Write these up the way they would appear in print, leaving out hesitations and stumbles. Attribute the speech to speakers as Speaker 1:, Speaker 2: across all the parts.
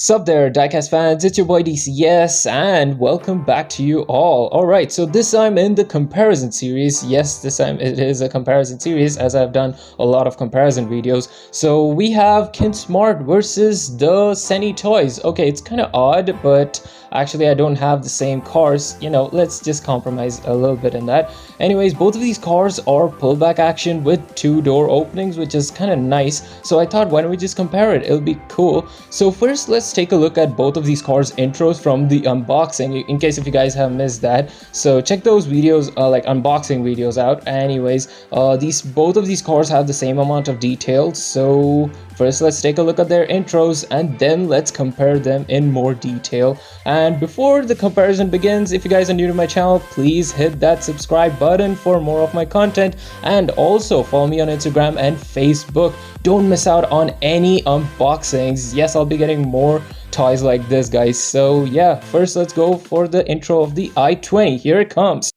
Speaker 1: Sup there, diecast fans, it's your boy DCS, and welcome back to you all. Alright, so this time in the comparison series, yes, this time it is a comparison series as I've done a lot of comparison videos. So we have Kinsmart versus the CENTY Toys. Okay, it's kind of odd, but actually I don't have the same cars, let's just compromise a little bit in that. Anyways, both of these cars are pullback action with 2-door openings, which is kind of nice. So I thought, why don't we just compare it? It'll be cool. So first, let's take a look at both of these cars intros from the unboxing, in case if you guys have missed that. So check those videos, like unboxing videos out. Anyways, both of these cars have the same amount of details. So first, let's take a look at their intros and then let's compare them in more detail. And before the comparison begins, if you guys are new to my channel, please hit that subscribe button for more of my content, and also follow me on Instagram and Facebook. Don't miss out on any unboxings. Yes, I'll be getting more toys like this, guys. So yeah, first let's go for the intro of the i20. Here it comes.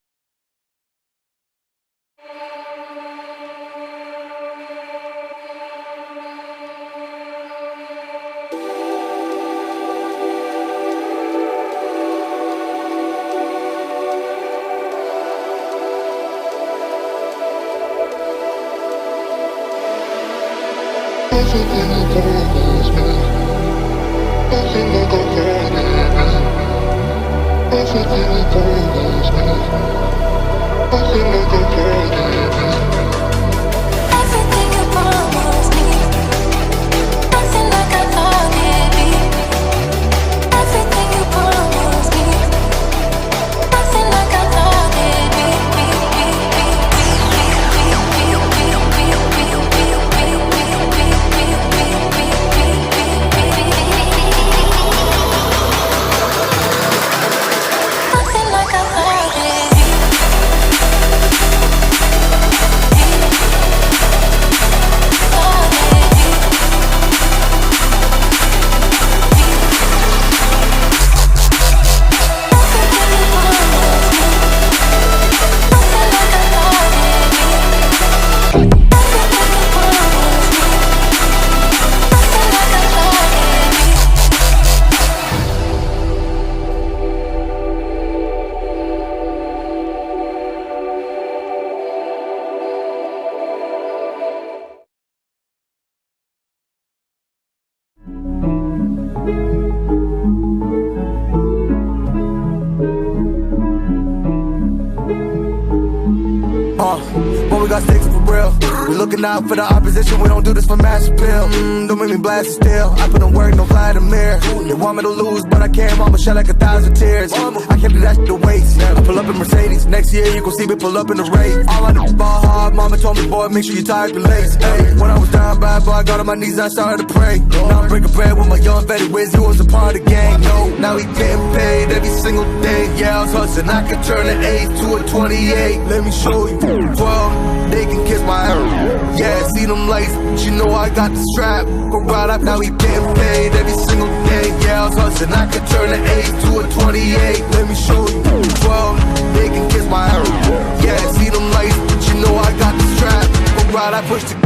Speaker 2: But we got sticks for real. We looking out for the opposition, we don't do this for mass appeal. Don't make me blast it still. I put in work, no fly in the mirror. They want me to lose, but I can't. Mama shed like 1,000 tears. I can't do that shit to waste. I pull up in Mercedes. Next year you gon' see me pull up in the race. All I do is ball hard. Mama told me, boy, make sure you tie up your lace. Hey, when I was down bad, boy, I got on my knees, I started to pray. Now I'm breaking bread with my young Betty Wiz. He was a part of the gang. No, now he getting paid every single day. Yeah, I was hustling. I could turn an 8 to a 28. Let me show you. 12, they can kiss my ass. Yeah, see them lights, but you know I got the strap. Go right up, now he getting paid every single day. Yeah, I was hustling. I could turn an 8 to a 28. Let me show you. 12, they can kiss my ass. Yeah, see them lights, but you know I got the strap. Go right, I push the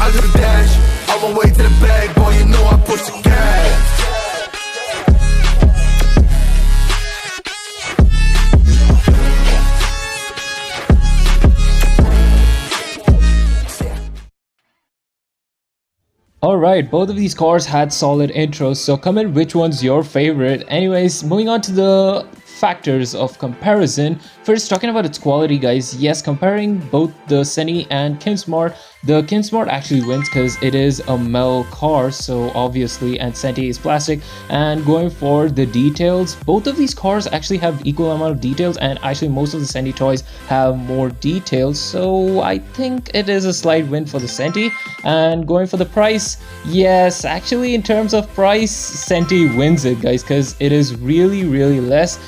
Speaker 2: I do the dash, on my way to the bag, boy, you know I push the gas.
Speaker 1: Alright, both of these cars had solid intros, so comment which one's your favorite. Anyways, moving on to the factors of comparison. First, talking about its quality, guys. Yes, comparing both the CENTY and Kinsmart, the Kinsmart actually wins because it is a metal car, so obviously, and CENTY is plastic. And going for the details, both of these cars actually have equal amount of details, and actually most of the CENTY toys have more details, so I think it is a slight win for the CENTY. And going for the price, yes, actually in terms of price, CENTY wins it, guys, because it is really less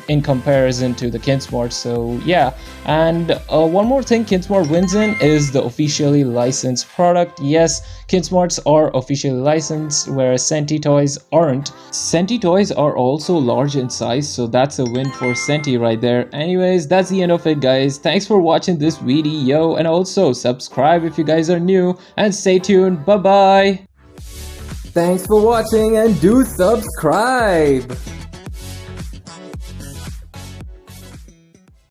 Speaker 1: in comparison to the Kinsmart. So yeah, and one more thing Kinsmart wins in is the officially officially licensed product. Yes, Kinsmarts are officially licensed, whereas CENTY Toys aren't. CENTY Toys are also large in size, so that's a win for CENTY right there. Anyways, that's the end of it, guys. Thanks for watching this video, and also subscribe if you guys are new, and stay tuned. Bye bye.
Speaker 3: Thanks for watching and do subscribe!